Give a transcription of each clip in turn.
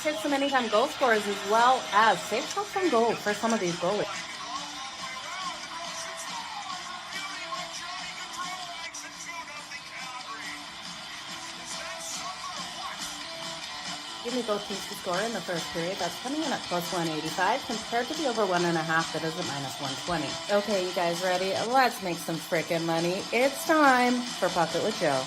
Let's hit some anytime goal scores as well as safe shots on goal for some of these goalies. Give me both teams to score in the first period. That's coming in at plus 185 compared to the over 1.5 that is at minus 120. Okay, you guys ready? Let's make some frickin' money. It's time for Pocket with Jo.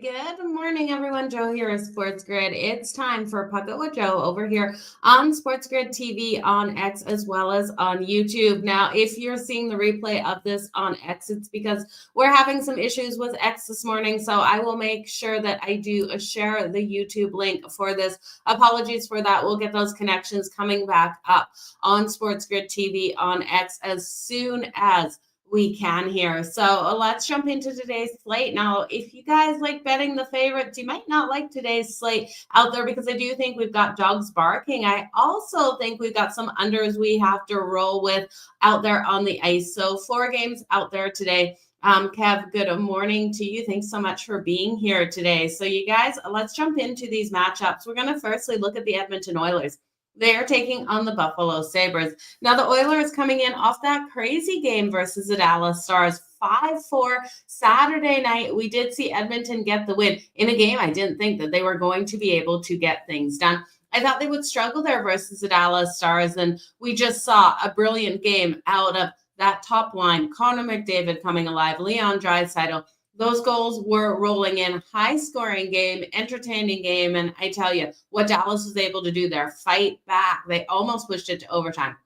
Good morning, everyone. Jo here of SportsGrid. It's time for Puckett with Jo over here on SportsGrid TV on X as well as on YouTube. Now, if you're seeing the replay of this on X, it's because we're having some issues with X this morning. So I will make sure that I do share the YouTube link for this. Apologies for that. We'll get those connections coming back up on SportsGrid TV on X as soon as we can here. So let's jump into today's slate. Now, if you guys like betting the favorites, you might not like today's slate out there because I do think we've got dogs barking. I also think we've got some unders we have to roll with out there on the ice. So 4 games out there today. Kev, good morning to you. Thanks so much for being here today. So you guys, let's jump into these matchups. We're going to firstly look at the Edmonton Oilers. They are taking on the Buffalo Sabres. Now, the Oilers coming in off that crazy game versus the Dallas Stars, 5-4 Saturday night. We did see Edmonton get the win in a game I didn't think that they were going to be able to get things done. I thought they would struggle there versus the Dallas Stars, and we just saw a brilliant game out of that top line. Connor McDavid coming alive, Leon Draisaitl. Those goals were rolling in, high-scoring game, entertaining game, and I tell you, what Dallas was able to do there, fight back. They almost pushed it to overtime.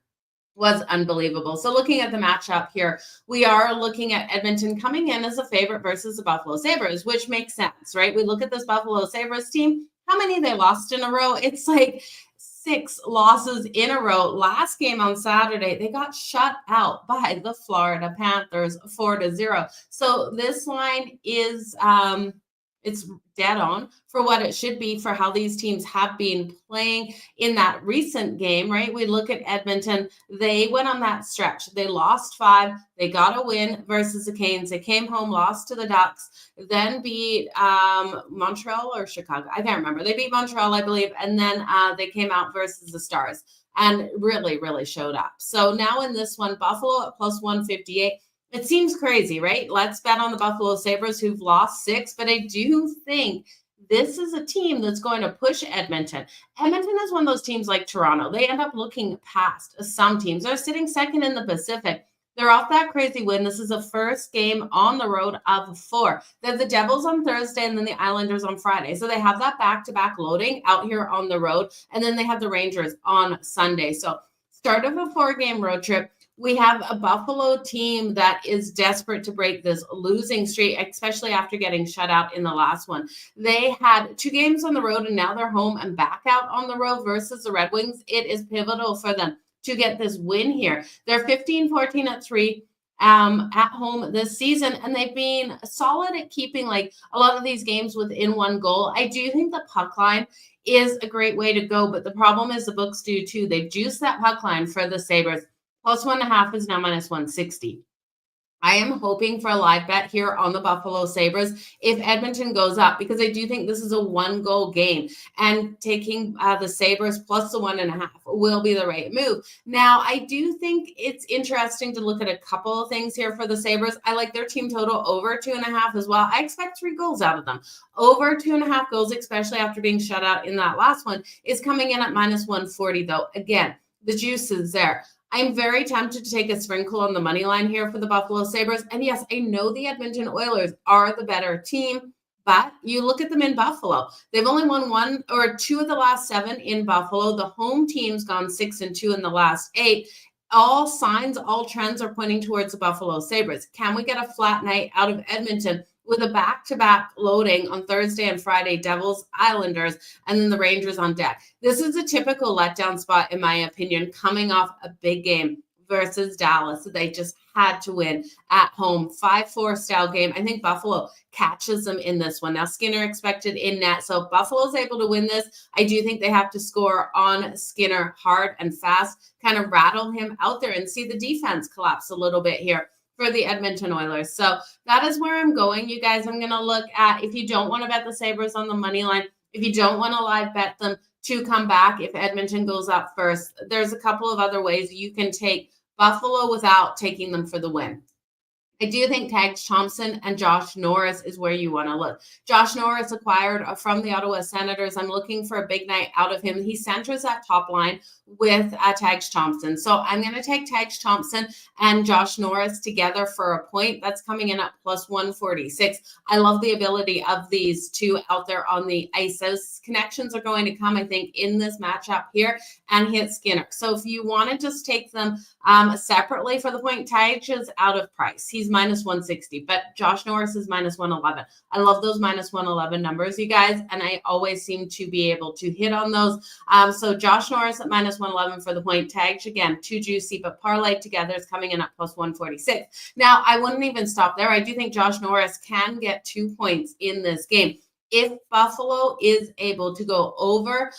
Was unbelievable. So looking at the matchup here, we are looking at Edmonton coming in as a favorite versus the Buffalo Sabres, which makes sense, right? We look at this Buffalo Sabres team, how many they lost in a row? It's like 6 losses in a row. Last game on Saturday, they got shut out by the Florida Panthers 4-0. So this line is it's dead on for what it should be for how these teams have been playing in that recent game, right? We look at Edmonton. They went on that stretch. They lost 5. They got a win versus the Canes. They came home, lost to the Ducks, then beat Montreal or Chicago. I can't remember. They beat Montreal, I believe, and then they came out versus the Stars and really, really showed up. So now in this one, Buffalo at plus 158. It seems crazy, right? Let's bet on the Buffalo Sabres who've lost 6, but I do think this is a team that's going to push Edmonton. Edmonton is one of those teams like Toronto. They end up looking past some teams. They're sitting second in the Pacific. They're off that crazy win. This is the first game on the road of 4. They have the Devils on Thursday and then the Islanders on Friday. So they have that back-to-back loading out here on the road. And then they have the Rangers on Sunday. So start of a 4-game road trip. We have a Buffalo team that is desperate to break this losing streak, especially after getting shut out in the last one. They had 2 games on the road, and now they're home and back out on the road versus the Red Wings. It is pivotal for them to get this win here. They're 15-14-3 at home this season, and they've been solid at keeping like a lot of these games within 1 goal. I do think the puck line is a great way to go, but the problem is the books do too. They've juiced that puck line for the Sabres. Plus 1.5 is now minus 160. I am hoping for a live bet here on the Buffalo Sabres if Edmonton goes up, because I do think this is a 1-goal game, and taking the Sabres plus the 1.5 will be the right move. Now, I do think it's interesting to look at a couple of things here for the Sabres. I like their team total over 2.5 as well. I expect 3 goals out of them. Over 2.5 goals, especially after being shut out in that last one, is coming in at minus 140, though. Again, the juice is there. I'm very tempted to take a sprinkle on the money line here for the Buffalo Sabres. And yes, I know the Edmonton Oilers are the better team, but you look at them in Buffalo. They've only won 1 or 2 of the last 7 in Buffalo. The home team's gone 6-2 in the last 8. All signs, all trends are pointing towards the Buffalo Sabres. Can we get a flat night out of Edmonton with a back-to-back loading on Thursday and Friday, Devils, Islanders, and then the Rangers on deck? This is a typical letdown spot, in my opinion, coming off a big game versus Dallas. They just had to win at home. 5-4 style game. I think Buffalo catches them in this one. Now, Skinner expected in net, so Buffalo's able to win this. I do think they have to score on Skinner hard and fast, kind of rattle him out there and see the defense collapse a little bit here. for the Edmonton Oilers. So that is where I'm going, you guys. I'm going to look at, if you don't want to bet the Sabres on the money line, if you don't want to live bet them to come back, if Edmonton goes up first, there's a couple of other ways you can take Buffalo without taking them for the win. I do think Tage Thompson and Josh Norris is where you want to look. Josh Norris acquired from the Ottawa Senators. I'm looking for a big night out of him. He centers that top line with Tage Thompson. So I'm going to take Tage Thompson and Josh Norris together for a point. That's coming in at plus 146. I love the ability of these two out there on the ice. Those connections are going to come, I think, in this matchup here and hit Skinner. So if you want to just take them separately for the point, Tage is out of price. He's minus 160, but Josh Norris is minus 111. I love those minus 111 numbers, you guys, and I always seem to be able to hit on those. So Josh Norris at minus 111 for the point. Tage, again, too juicy, but parlay together is coming in at plus 146. Now, I wouldn't even stop there. I do think Josh Norris can get 2 points in this game. If Buffalo is able to go over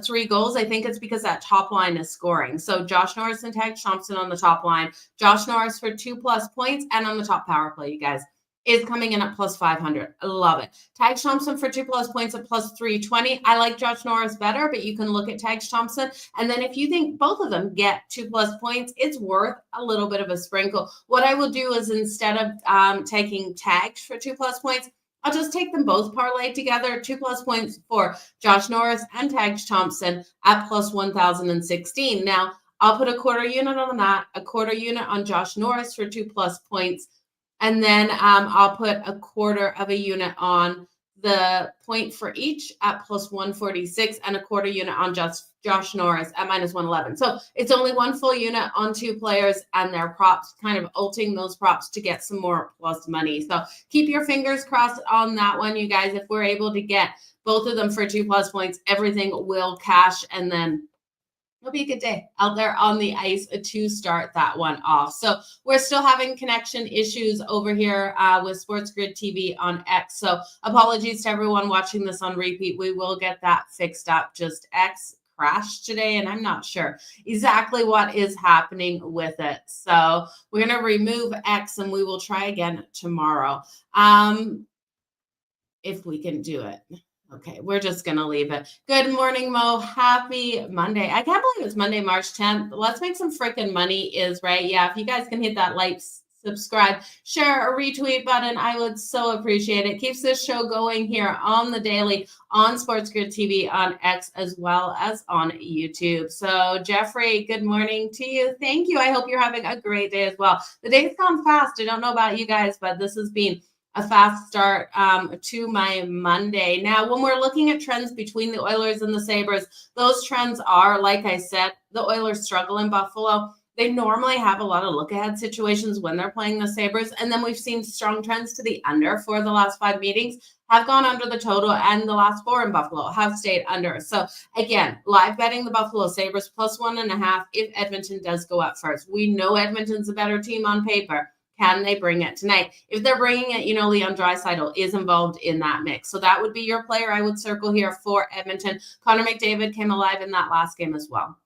3 goals, I think it's because that top line is scoring. So Josh Norris and Tage Thompson on the top line. Josh Norris for 2+ points, and on the top power play, you guys, is coming in at plus 500. I love it. Tage Thompson for 2+ points at plus 320. I like Josh Norris better, but you can look at Tage Thompson. And then if you think both of them get 2+ points, it's worth a little bit of a sprinkle. What I will do is, instead of taking Tage for 2+ points, I'll just take them both parlay together, 2+ points for Josh Norris and Tage Thompson at plus 1,016. Now, I'll put a quarter unit on that, a quarter unit on Josh Norris for 2+ points, and then I'll put a quarter of a unit on the point for each at plus 146 and a quarter unit on Josh Norris at minus 111. So it's only one full unit on 2 players and their props, kind of ulting those props to get some more plus money. So keep your fingers crossed on that one, you guys. If we're able to get both of them for 2+ points, everything will cash, and then it'll be a good day out there on the ice to start that one off. So we're still having connection issues over here with SportsGrid TV on X. So apologies to everyone watching this on repeat. We will get that fixed up. Just X crashed today, and I'm not sure exactly what is happening with it. So we're going to remove X, and we will try again tomorrow if we can do it. Okay, we're just going to leave it. Good morning, Mo. Happy Monday. I can't believe it's Monday, March 10th. Let's make some freaking money is right. Yeah, if you guys can hit that like, subscribe, share, or retweet button, I would so appreciate it. Keeps this show going here on the daily on SportsGrid TV on X as well as on YouTube. So Jeffrey, good morning to you. Thank you. I hope you're having a great day as well. The day's gone fast. I don't know about you guys, but this has been a fast start to my Monday. Now, when we're looking at trends between the Oilers and the Sabres, those trends are, like I said, the Oilers struggle in Buffalo. They normally have a lot of look-ahead situations when they're playing the Sabres, and then we've seen strong trends to the under for the last 5 meetings, have gone under the total, and the last 4 in Buffalo have stayed under. So, again, live betting the Buffalo Sabres plus 1.5 if Edmonton does go up first. We know Edmonton's a better team on paper. Can they bring it tonight? If they're bringing it, Leon Draisaitl is involved in that mix. So that would be your player I would circle here for Edmonton. Connor McDavid came alive in that last game as well.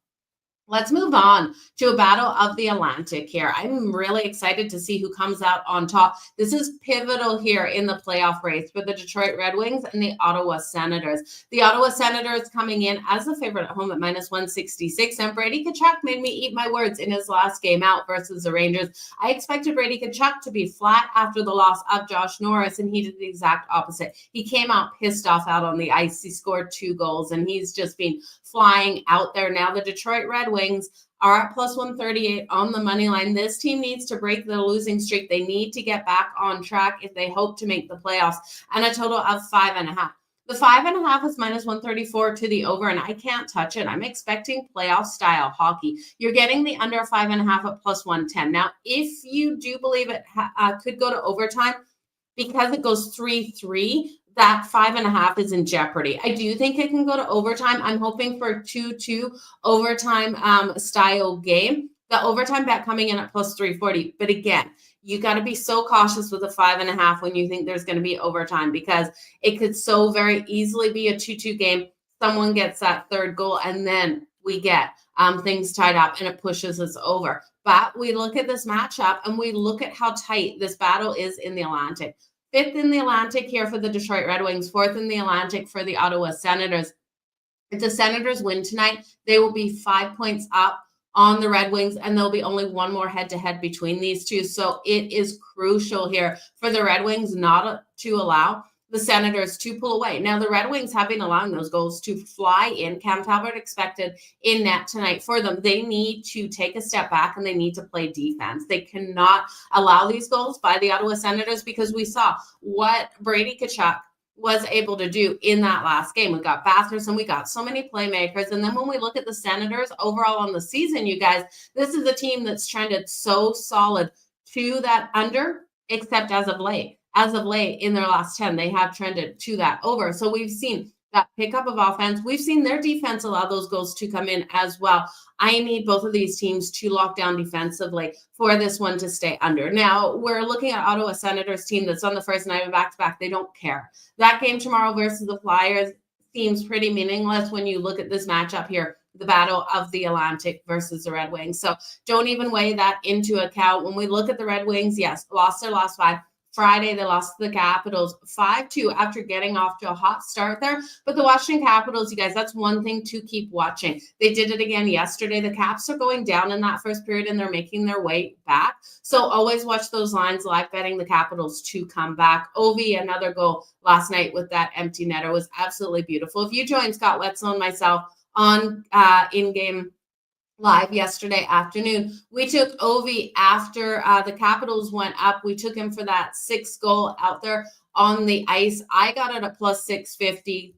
Let's move on to a battle of the Atlantic here. I'm really excited to see who comes out on top. This is pivotal here in the playoff race for the Detroit Red Wings and the Ottawa Senators. The Ottawa Senators coming in as the favorite at home at minus 166. And Brady Tkachuk made me eat my words in his last game out versus the Rangers. I expected Brady Tkachuk to be flat after the loss of Josh Norris, and he did the exact opposite. He came out pissed off out on the ice. He scored 2 goals, and he's just been flying out there. Now the Detroit Red Wings are at plus 138 on the money line. This team needs to break the losing streak. They need to get back on track if they hope to make the playoffs, and a total of 5.5. The 5.5 is minus 134 to the over, and I can't touch it. I'm expecting playoff style hockey. You're getting the under 5.5 at plus 110. Now, if you do believe it could go to overtime, because it goes 3-3, that 5.5 is in jeopardy. I do think it can go to overtime. I'm hoping for a 2-2 overtime style game. The overtime bet coming in at plus 340. But again, you got to be so cautious with a 5.5 when you think there's going to be overtime, because it could so very easily be a 2-2 game. Someone gets that third goal, and then we get things tied up and it pushes us over. But we look at this matchup and we look at how tight this battle is in the Atlantic. 5th in the Atlantic here for the Detroit Red Wings, 4th in the Atlantic for the Ottawa Senators. If the Senators win tonight, they will be 5 points up on the Red Wings, and there'll be only one more head-to-head between these two. So it is crucial here for the Red Wings not to allow the Senators to pull away. Now, the Red Wings have been allowing those goals to fly in. Cam Talbot expected in net tonight for them. They need to take a step back and they need to play defense. They cannot allow these goals by the Ottawa Senators because we saw what Brady Tkachuk was able to do in that last game. We got Bathurst and we got so many playmakers. And then when we look at the Senators overall on the season, you guys, this is a team that's trended so solid to that under, except as of late. As of late, in their last 10, they have trended to that over. So we've seen that pickup of offense. We've seen their defense allow those goals to come in as well. I need both of these teams to lock down defensively for this one to stay under. Now, we're looking at Ottawa Senators team that's on the first night of back-to-back. They don't care. That game tomorrow versus the Flyers seems pretty meaningless when you look at this matchup here, the battle of the Atlantic versus the Red Wings. So don't even weigh that into account. When we look at the Red Wings, yes, lost their last 5. Friday, they lost to the Capitals 5-2 after getting off to a hot start there. But the Washington Capitals, you guys, that's one thing to keep watching. They did it again yesterday. The Caps are going down in that first period and they're making their way back. So always watch those lines, live betting the Capitals to come back. Ovi, another goal last night with that empty netter was absolutely beautiful. If you joined Scott Wetzel and myself on in-game live yesterday afternoon, we took Ovi after the Capitals went up. We took him for that 6th goal out there on the ice. I got it at plus 650.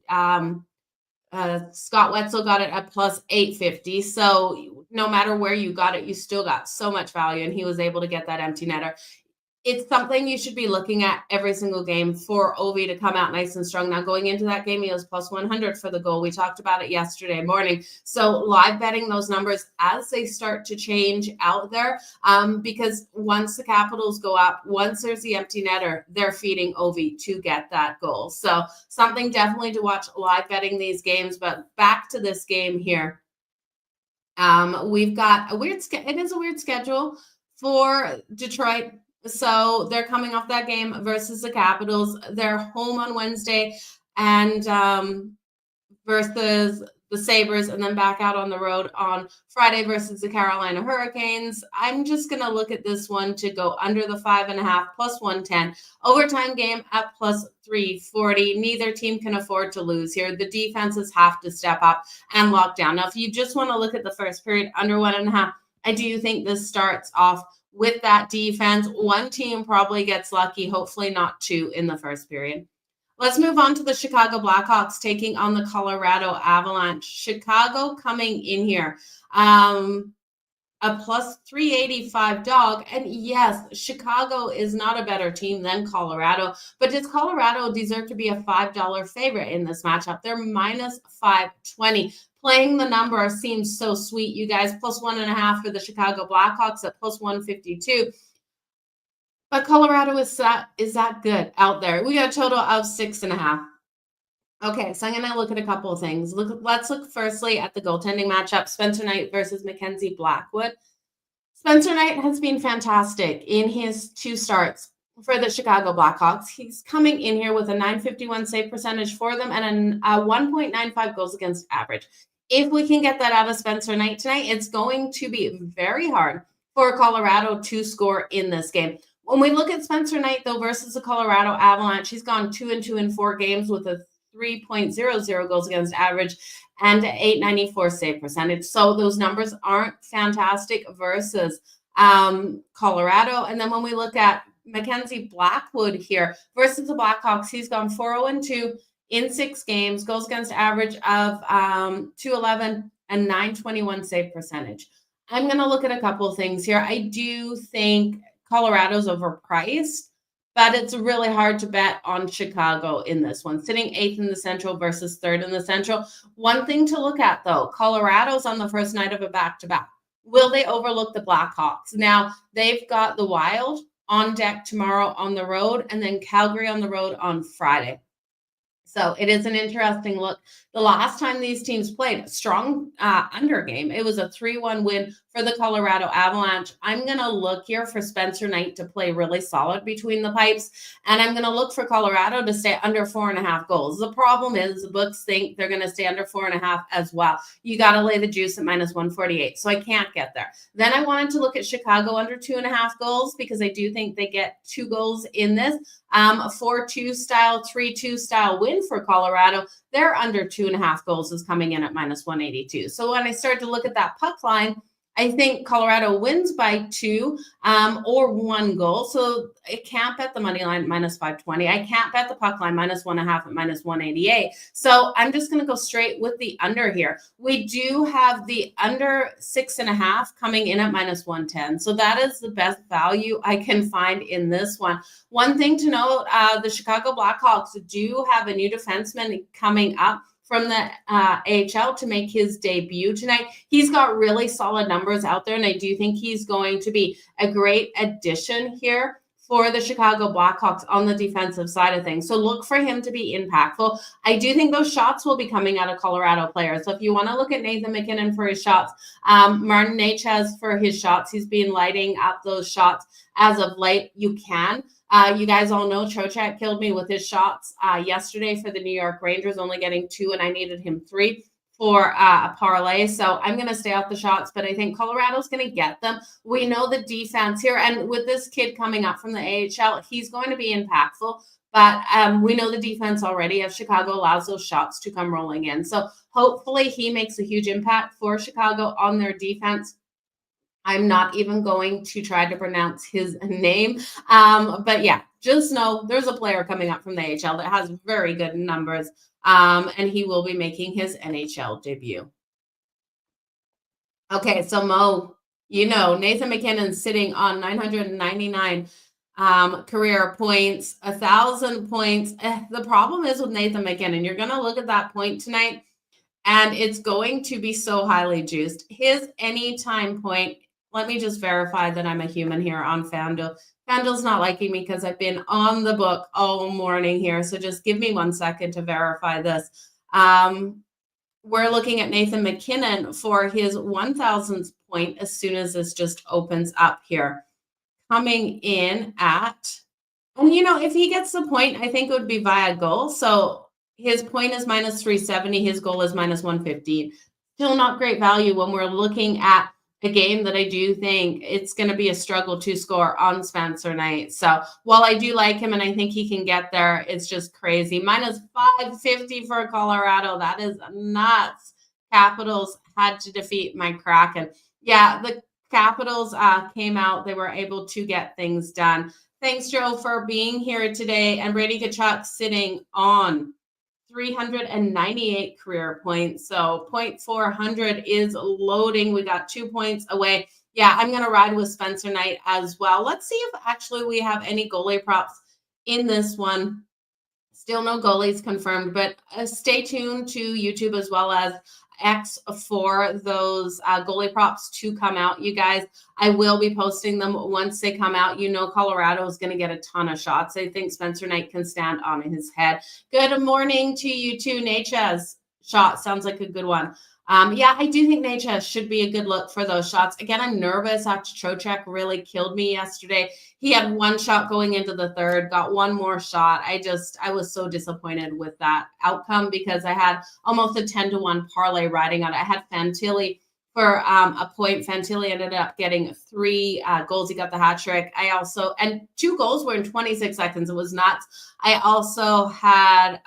Scott Wetzel got it at plus 850. So no matter where you got it, you still got so much value, and he was able to get that empty netter. It's something you should be looking at every single game for Ovi to come out nice and strong. Now, going into that game, he was plus 100 for the goal. We talked about it yesterday morning. So live betting those numbers as they start to change out there, because once the Capitals go up, once there's the empty netter, they're feeding Ovi to get that goal. So something definitely to watch live betting these games. But back to this game here. We've got a weird it is a weird schedule for Detroit. So they're coming off that game versus the Capitals. They're home on Wednesday and versus the Sabres, and then back out on the road on Friday versus the Carolina Hurricanes. I'm just going to look at this one to go under the 5.5 plus 110. Overtime game at plus 340. Neither team can afford to lose here. The defenses have to step up and lock down. Now, if you just want to look at the first period, under 1.5, I do think this starts off with that defense. One team probably gets lucky, hopefully not two in the first period. Let's move on to the Chicago Blackhawks taking on the Colorado Avalanche. Chicago coming in here, a plus 385 dog. And yes, Chicago is not a better team than Colorado, but does Colorado deserve to be a $5 favorite in this matchup? They're minus 520. Playing the number seems so sweet, you guys. Plus 1.5 for the Chicago Blackhawks at plus 152. But Colorado is that good out there. We got a total of 6.5. Okay, so I'm going to look at a couple of things. Let's look firstly at the goaltending matchup, Spencer Knight versus Mackenzie Blackwood. Spencer Knight has been fantastic in his 2 starts for the Chicago Blackhawks. He's coming in here with a .951 save percentage for them and a 1.95 goals against average. If we can get that out of Spencer Knight tonight, it's going to be very hard for Colorado to score in this game. When we look at Spencer Knight, though, versus the Colorado Avalanche, he's gone 2-2 in 4 games with a 3.00 goals against average and 894 save percentage. So those numbers aren't fantastic versus Colorado. And then when we look at Mackenzie Blackwood here versus the Blackhawks, he's gone 4-0-2 in 6 games, goals against average of 211 and 921 save percentage. I'm going to look at a couple of things here. I do think Colorado's overpriced, but it's really hard to bet on Chicago in this one, sitting 8th in the Central versus 3rd in the Central. One thing to look at, though, Colorado's on the first night of a back-to-back. Will they overlook the Blackhawks? Now, they've got the Wild on deck tomorrow on the road, and then Calgary on the road on Friday. So it is an interesting look. The last time these teams played, strong under game. It was a 3-1 win for the Colorado Avalanche. I'm going to look here for Spencer Knight to play really solid between the pipes, and I'm going to look for Colorado to stay under 4.5 goals. The problem is the books think they're going to stay under 4.5 as well. You got to lay the juice at -148, so I can't get there. Then I wanted to look at Chicago under 2.5 goals because I do think they get 2 goals in this. A 4-2 style, 3-2 style win for Colorado. They're under 2.5 goals is coming in at -182. So when I start to look at that puck line, I think Colorado wins by 2 or 1 goal. So I can't bet the money line -520. I can't bet the puck line -1.5 at -188. So I'm just going to go straight with the under here. We do have the under 6.5 coming in at -110. So that is the best value I can find in this one. One thing to note, the Chicago Blackhawks do have a new defenseman coming up from the AHL to make his debut tonight. He's got really solid numbers out there, and I do think he's going to be a great addition here for the Chicago Blackhawks on the defensive side of things. So look for him to be impactful. I do think those shots will be coming out of Colorado players. So if you want to look at Nathan MacKinnon for his shots, Martin Necas for his shots, he's been lighting up those shots as of late. You can. You guys all know Trocheck killed me with his shots yesterday for the New York Rangers, only getting 2, and I needed him 3 for a parlay. So I'm going to stay off the shots, but I think Colorado's going to get them. We know the defense here, and with this kid coming up from the AHL, he's going to be impactful. But we know the defense already if Chicago allows those shots to come rolling in. So hopefully he makes a huge impact for Chicago on their defense. I'm not even going to try to pronounce his name. But yeah, just know there's a player coming up from the AHL that has very good numbers, and he will be making his NHL debut. Okay, so Mo, Nathan MacKinnon sitting on 999 career points, 1,000 points. The problem is with Nathan MacKinnon, you're going to look at that point tonight, and it's going to be so highly juiced. His anytime point, let me just verify that I'm a human here on FanDuel. FanDuel's not liking me because I've been on the book all morning here. So just give me 1 second to verify this. We're looking at Nathan MacKinnon for his 1,000th point as soon as this just opens up here. Coming in at, and if he gets the point, I think it would be via goal. So his point is -370. His goal is -115. Still not great value when we're looking at a game that I do think it's going to be a struggle to score on Spencer Knight. So while I do like him and I think he can get there, it's just crazy. -550 for Colorado. That is nuts. Capitals had to defeat my Kraken. Yeah, the Capitals came out. They were able to get things done. Thanks, Joe, for being here today. And Brady Tkachuk sitting on 398 career points. So 0.400 is loading. We got 2 points away. Yeah, I'm going to ride with Spencer Knight as well. Let's see if actually we have any goalie props in this one. Still no goalies confirmed, but stay tuned to YouTube as well as X for those goalie props to come out, you guys. I will be posting them once they come out. Colorado is going to get a ton of shots. I think Spencer Knight can stand on his head. Good morning to you too. Necha's shot sounds like a good one. Yeah, I do think Necha should be a good look for those shots. Again, I'm nervous after Trocheck really killed me yesterday. He had 1 shot going into the third, got 1 more shot. I was so disappointed with that outcome because I had almost a 10-1 parlay riding on it. I had Fantilli for a point. Fantilli ended up getting 3 goals. He got the hat trick. And 2 goals were in 26 seconds. It was nuts. I also had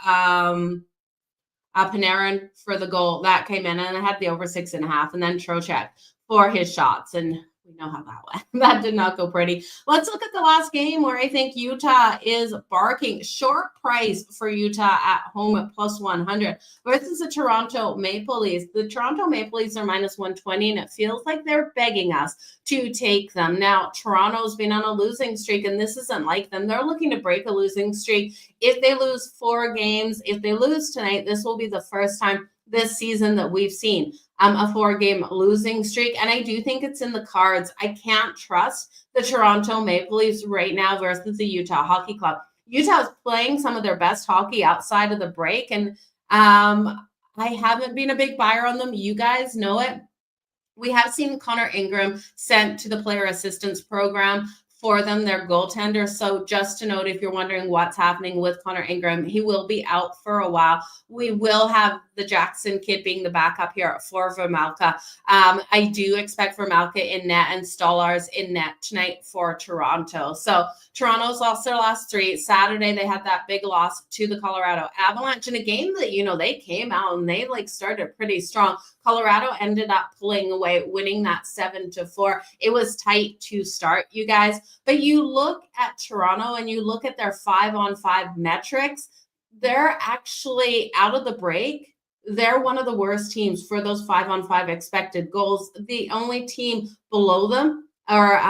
Panarin for the goal that came in, and I had the over 6.5, and then Trocheck for his shots, and we know how that went. That did not go pretty. Let's look at the last game where I think Utah is barking. Short price for Utah at home at +100 versus the Toronto Maple Leafs. The Toronto Maple Leafs are -120, and it feels like they're begging us to take them. Now, Toronto's been on a losing streak, and this isn't like them. They're looking to break a losing streak. If they lose 4 games, if they lose tonight, this will be the first time this season that we've seen a 4-game losing streak. And I do think it's in the cards. I can't trust the Toronto Maple Leafs right now versus the Utah Hockey Club. Utah is playing some of their best hockey outside of the break. And I haven't been a big buyer on them. You guys know it. We have seen Connor Ingram sent to the player assistance program for them, their goaltender. So just to note, if you're wondering what's happening with Connor Ingram, he will be out for a while. We will have the Jackson kid being the backup here for Vermalka. I do expect Vermalka in net and Stolarz in net tonight for Toronto. So Toronto's lost their last 3. Saturday, they had that big loss to the Colorado Avalanche in a game that, they came out and they started pretty strong. Colorado ended up pulling away, winning that 7-4. It was tight to start, you guys. But you look at Toronto and you look at their 5-on-5 metrics, they're actually out of the break. They're one of the worst teams for those 5-on-5 expected goals. The only team below them or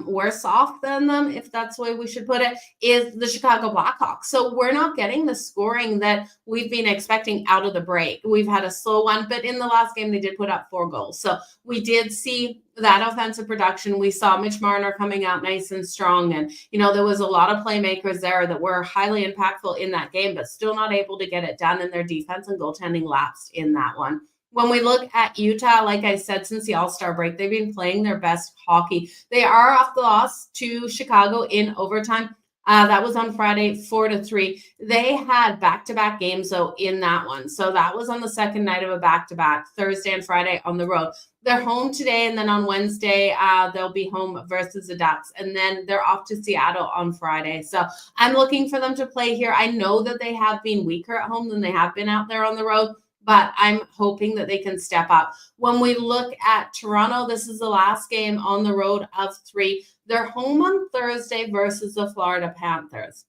worse off than them, if that's the way we should put it, is the Chicago Blackhawks. So we're not getting the scoring that we've been expecting out of the break. We've had a slow one, but in the last game, they did put up 4 goals. So we did see that offensive production. We saw Mitch Marner coming out nice and strong. And, there was a lot of playmakers there that were highly impactful in that game, but still not able to get it done. And their defense and goaltending lapsed in that one. When we look at Utah, like I said, since the All-Star break, they've been playing their best hockey. They are off the loss to Chicago in overtime. That was on Friday, 4-3. They had back-to-back games, though, in that one. So that was on the second night of a back-to-back, Thursday and Friday on the road. They're home today, and then on Wednesday, they'll be home versus the Ducks. And then they're off to Seattle on Friday. So I'm looking for them to play here. I know that they have been weaker at home than they have been out there on the road, but I'm hoping that they can step up. When we look at Toronto, this is the last game on the road of 3. They're home on Thursday versus the Florida Panthers.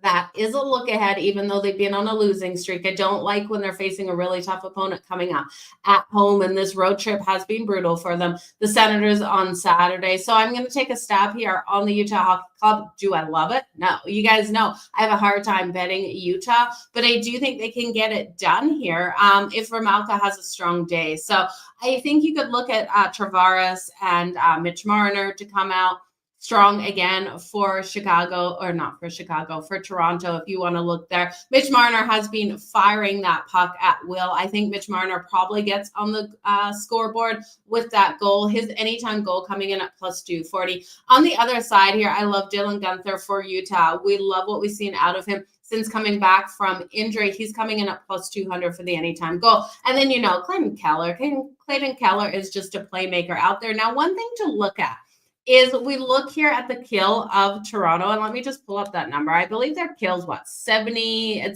That is a look ahead, even though they've been on a losing streak. I don't like when they're facing a really tough opponent coming up at home, and this road trip has been brutal for them. The Senators on Saturday. So I'm going to take a stab here on the Utah Hockey Club. Do I love it? No. You guys know I have a hard time betting Utah, but I do think they can get it done here if Vermalka has a strong day. So I think you could look at Tavares and Mitch Marner to come out strong again for Chicago, or not for Chicago, for Toronto, if you want to look there. Mitch Marner has been firing that puck at will. I think Mitch Marner probably gets on the scoreboard with that goal. His anytime goal coming in at plus 240. On the other side here, I love Dylan Guenther for Utah. We love what we've seen out of him since coming back from injury. He's coming in at plus 200 for the anytime goal. And then, Clayton Keller. Clayton Keller is just a playmaker out there. Now, one thing to look at is we look here at the kill of Toronto, and let me just pull up that number. I believe their kill's 70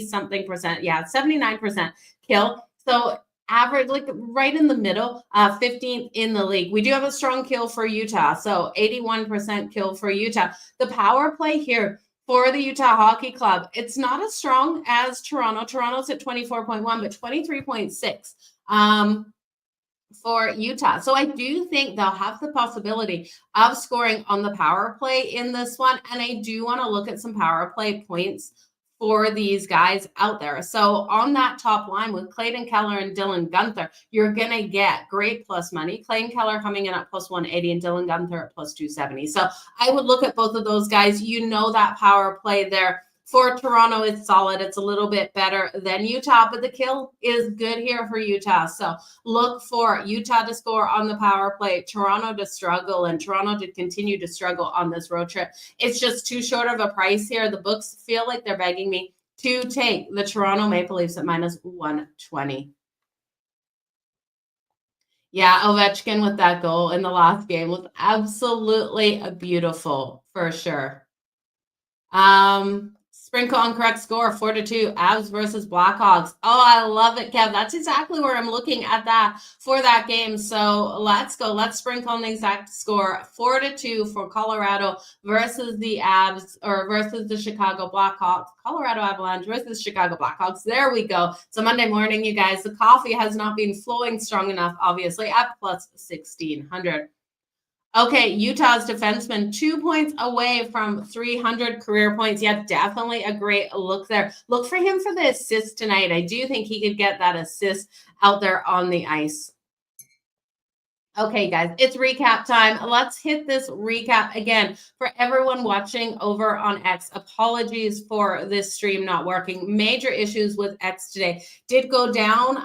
something percent. Yeah, 79% kill. So average, right in the middle, 15th in the league. We do have a strong kill for Utah. So 81% kill for Utah. The power play here for the Utah Hockey Club, it's not as strong as Toronto. Toronto's at 24.1, but 23.6. For Utah. So I do think they'll have the possibility of scoring on the power play in this one. And I do want to look at some power play points for these guys out there. So on that top line with Clayton Keller and Dylan Guenther, you're going to get great plus money. Clayton Keller coming in at plus 180 and Dylan Guenther at plus 270. So I would look at both of those guys. That power play there for Toronto is solid. It's a little bit better than Utah, but the kill is good here for Utah. So look for Utah to score on the power play, Toronto to struggle, and Toronto to continue to struggle on this road trip. It's just too short of a price here. The books feel like they're begging me to take the Toronto Maple Leafs at minus 120. Yeah, Ovechkin with that goal in the last game was absolutely beautiful for sure. Sprinkle on correct score, 4-2, Avs versus Blackhawks. Oh, I love it, Kev. That's exactly where I'm looking at that for that game. So let's go. Let's sprinkle on the exact score, 4-2 for Colorado versus the Avs, or versus the Chicago Blackhawks. Colorado Avalanche versus Chicago Blackhawks. There we go. So Monday morning, you guys, the coffee has not been flowing strong enough, obviously, at plus 1,600. Okay, Utah's defenseman, 2 points away from 300 career points. Yeah, definitely a great look there. Look for him for the assist tonight. I do think he could get that assist out there on the ice. Okay, guys, it's recap time. Let's hit this recap again for everyone watching over on X. Apologies for this stream not working. Major issues with X today. Did go down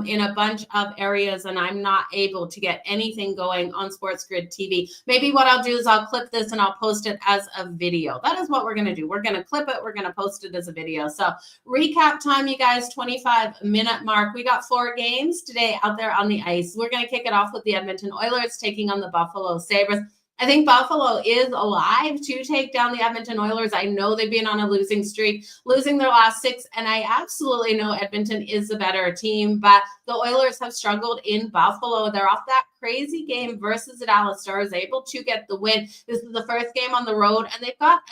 in a bunch of areas, and I'm not able to get anything going on SportsGrid TV. Maybe what I'll do is I'll clip this and I'll post it as a video. That is what we're going to do. We're going to clip it. We're going to post it as a video. So recap time, you guys, 25-minute mark. We got 4 games today out there on the ice. We're going to kick it off with the Edmonton Oilers taking on the Buffalo Sabres. I think Buffalo is alive to take down the Edmonton Oilers. I know they've been on a losing streak, losing their last 6, and I absolutely know Edmonton is the better team, but the Oilers have struggled in Buffalo. They're off that crazy game versus the Dallas Stars, able to get the win. This is the first game on the road, and they've got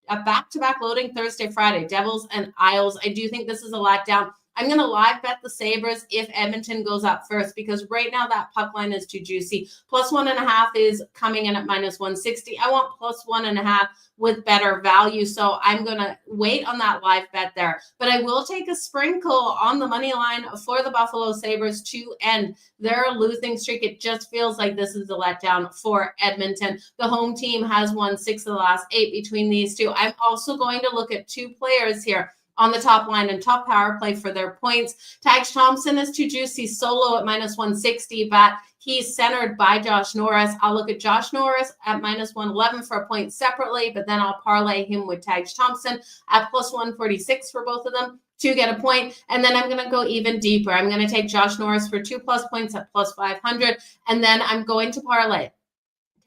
a back-to-back loading Thursday, Friday, Devils and Isles. I do think this is a letdown. I'm going to live bet the Sabres if Edmonton goes up first, because right now that puck line is too juicy. Plus 1.5 is coming in at minus 160. I want plus 1.5 with better value. So I'm going to wait on that live bet there. But I will take a sprinkle on the money line for the Buffalo Sabres to end their losing streak. It just feels like this is a letdown for Edmonton. The home team has won 6 of the last 8 between these two. I'm also going to look at 2 players here on the top line and top power play for their points. Tage Thompson is too juicy solo at minus 160, but he's centered by Josh Norris. I'll look at Josh Norris at minus 111 for a point separately, but then I'll parlay him with Tage Thompson at plus 146 for both of them to get a point. And then I'm going to go even deeper. I'm going to take Josh Norris for 2+ points at plus 500. And then I'm going to parlay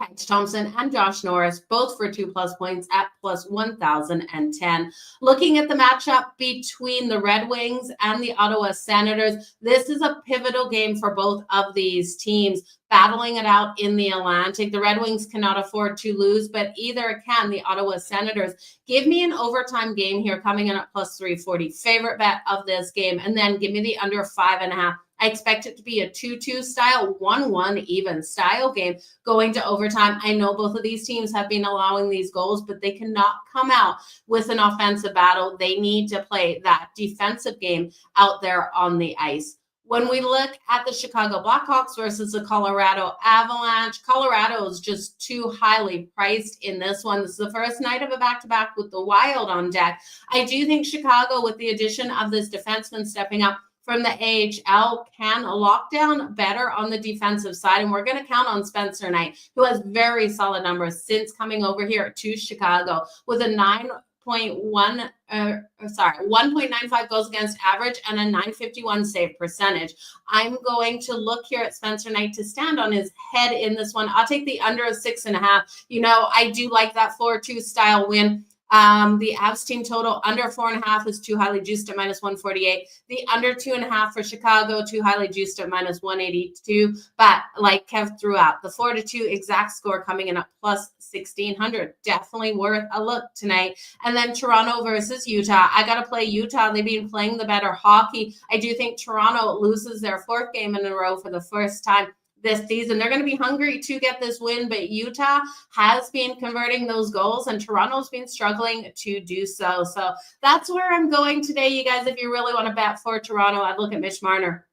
Tage Thompson and Josh Norris, both for 2+ points at plus 1,010. Looking at the matchup between the Red Wings and the Ottawa Senators, this is a pivotal game for both of these teams, battling it out in the Atlantic. The Red Wings cannot afford to lose, but either can the Ottawa Senators. Give me an overtime game here coming in at plus 340. Favorite bet of this game. And then give me the under 5.5. I expect it to be a 2-2 style, 1-1 even style game going to overtime. I know both of these teams have been allowing these goals, but they cannot come out with an offensive battle. They need to play that defensive game out there on the ice. When we look at the Chicago Blackhawks versus the Colorado Avalanche, Colorado is just too highly priced in this one. This is the first night of a back-to-back with the Wild on deck. I do think Chicago, with the addition of this defenseman stepping up from the AHL, can lock down better on the defensive side. And we're going to count on Spencer Knight, who has very solid numbers since coming over here to Chicago with a 1.95 goals against average and a 951 save percentage. I'm going to look here at Spencer Knight to stand on his head in this one. I'll take the under of 6.5. You know, I do like that 4-2 style win. The Avs team total under 4.5 is too highly juiced at minus 148. The under 2.5 for Chicago, too highly juiced at minus 182. But like Kev threw out, the 4-2 exact score coming in at plus 1,600. Definitely worth a look tonight. And then Toronto versus Utah. I got to play Utah. They've been playing the better hockey. I do think Toronto loses their 4th game in a row for the first time this season. They're going to be hungry to get this win, but Utah has been converting those goals and Toronto's been struggling to do so. So that's where I'm going today, you guys. If you really want to bet for Toronto, I'd look at Mitch Marner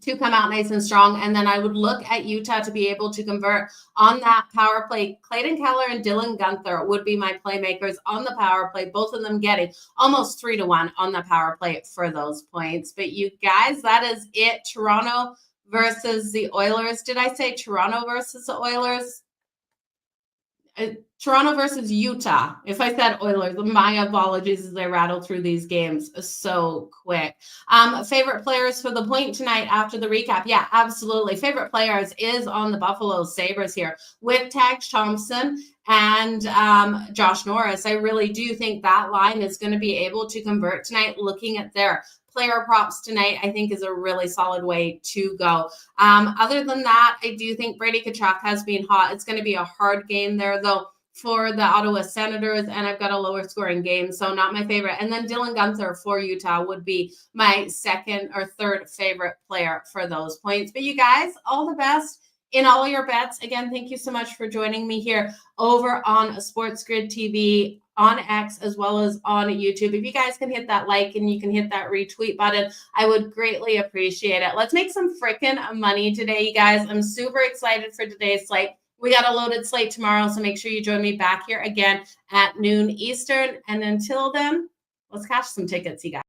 to come out nice and strong. And then I would look at Utah to be able to convert on that power play. Clayton Keller and Dylan Guenther would be my playmakers on the power play, both of them getting almost 3-1 on the power play for those points. But you guys, that is it. Toronto versus the Oilers. Did I say Toronto versus the Oilers? Toronto versus Utah. If I said Oilers, my apologies as I rattled through these games so quick. Favorite players for the point tonight after the recap? Yeah, absolutely. Favorite players is on the Buffalo Sabres here with Tage Thompson and Josh Norris. I really do think that line is going to be able to convert tonight. Looking at their player props tonight, I think, is a really solid way to go. Other than that, I do think Brady Tkachuk has been hot. It's going to be a hard game there, though, for the Ottawa Senators, and I've got a lower scoring game, so not my favorite. And then Dylan Guenther for Utah would be my 2nd or 3rd favorite player for those points. But you guys, all the best in all your bets. Again, thank you so much for joining me here over on SportsGrid TV on X as well as on YouTube. If you guys can hit that like and you can hit that retweet button, I would greatly appreciate it. Let's make some freaking money today, you guys. I'm super excited for today's slate. We got a loaded slate tomorrow, so make sure you join me back here again at noon Eastern. And until then, let's cash some tickets, you guys.